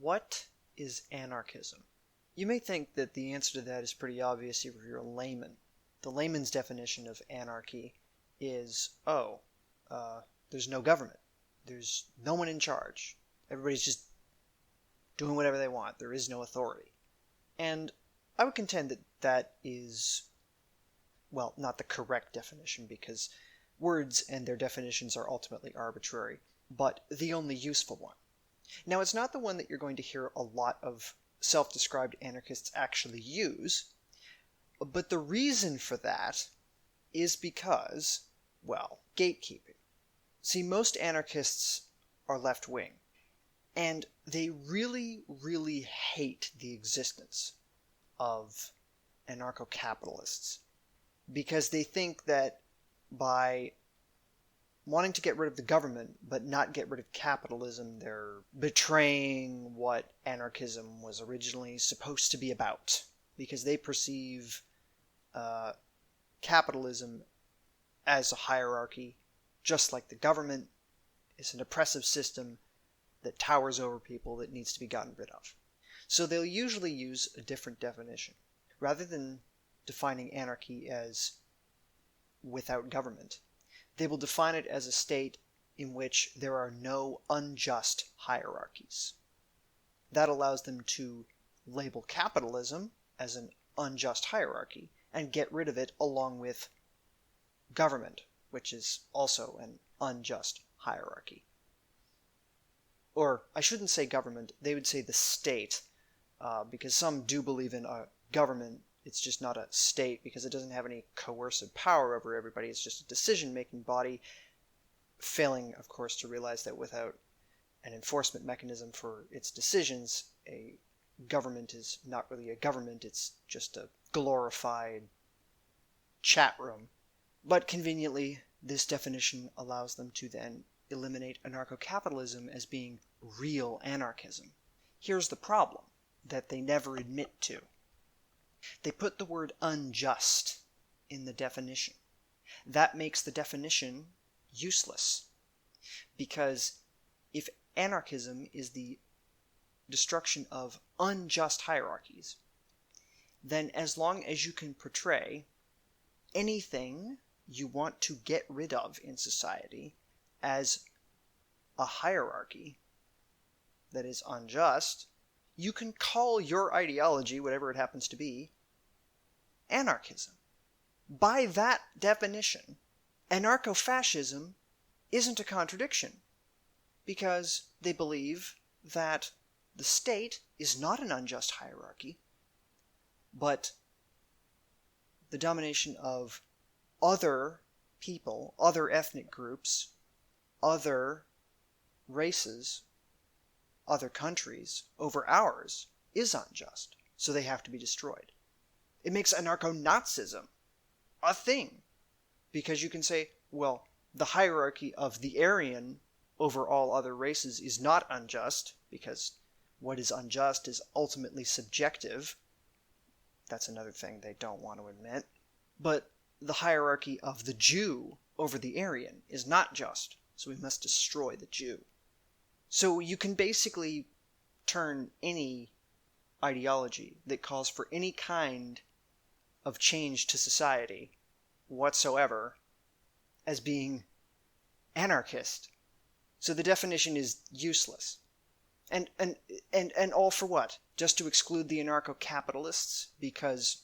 What is anarchism? You may think that the answer to that is pretty obvious if you're a layman. The layman's definition of anarchy is, there's no government. There's no one in charge. Everybody's just doing whatever they want. There is no authority. And I would contend that that is, well, not the correct definition, because words and their definitions are ultimately arbitrary, but the only useful one. Now, it's not the one that you're going to hear a lot of self-described anarchists actually use, but the reason for that is because, well, gatekeeping. See, most anarchists are left-wing, and they really, really hate the existence of anarcho-capitalists, because they think that by wanting to get rid of the government but not get rid of capitalism, they're betraying what anarchism was originally supposed to be about, because they perceive capitalism as a hierarchy, just like the government is an oppressive system that towers over people that needs to be gotten rid of. So they'll usually use a different definition. Rather than defining anarchy as without government, they will define it as a state in which there are no unjust hierarchies. That allows them to label capitalism as an unjust hierarchy and get rid of it along with government, which is also an unjust hierarchy. Or, I shouldn't say government, they would say the state, because some do believe in a government. It's just not a state because it doesn't have any coercive power over everybody. It's just a decision-making body, failing, of course, to realize that without an enforcement mechanism for its decisions, a government is not really a government. It's just a glorified chat room. But conveniently, this definition allows them to then eliminate anarcho-capitalism as being real anarchism. Here's the problem that they never admit to. They put the word unjust in the definition. That makes the definition useless. Because if anarchism is the destruction of unjust hierarchies, then as long as you can portray anything you want to get rid of in society as a hierarchy that is unjust, you can call your ideology, whatever it happens to be, anarchism. By that definition, anarcho-fascism isn't a contradiction, because they believe that the state is not an unjust hierarchy, but the domination of other people, other ethnic groups, other races, other countries over ours is unjust, so they have to be destroyed. It makes anarcho-Nazism a thing, because you can say, well, the hierarchy of the Aryan over all other races is not unjust, because what is unjust is ultimately subjective. That's another thing they don't want to admit. But the hierarchy of the Jew over the Aryan is not just, so we must destroy the Jew. So you can basically turn any ideology that calls for any kind of change to society whatsoever as being anarchist. So the definition is useless. And all for what? Just to exclude the anarcho-capitalists because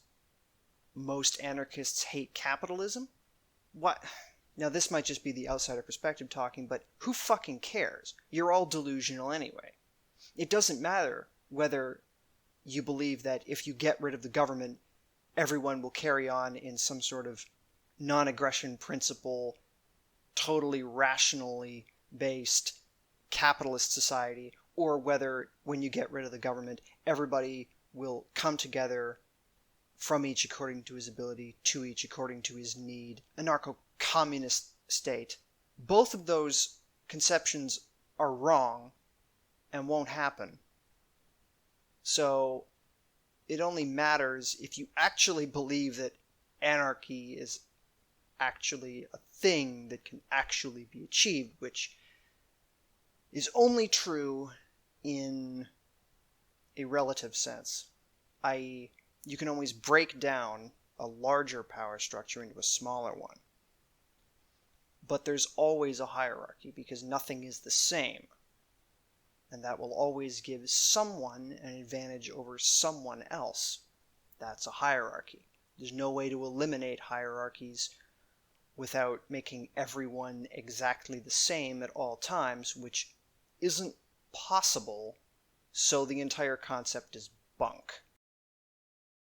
most anarchists hate capitalism? What? Now, this might just be the outsider perspective talking, but who fucking cares? You're all delusional anyway. It doesn't matter whether you believe that if you get rid of the government, everyone will carry on in some sort of non-aggression principle, totally rationally based capitalist society, or whether when you get rid of the government, everybody will come together from each according to his ability, to each according to his need, anarcho-communist state. Both of those conceptions are wrong and won't happen. So it only matters if you actually believe that anarchy is actually a thing that can actually be achieved, which is only true in a relative sense, i.e., you can always break down a larger power structure into a smaller one. But there's always a hierarchy because nothing is the same, and that will always give someone an advantage over someone else. That's a hierarchy. There's no way to eliminate hierarchies without making everyone exactly the same at all times, which isn't possible, so the entire concept is bunk.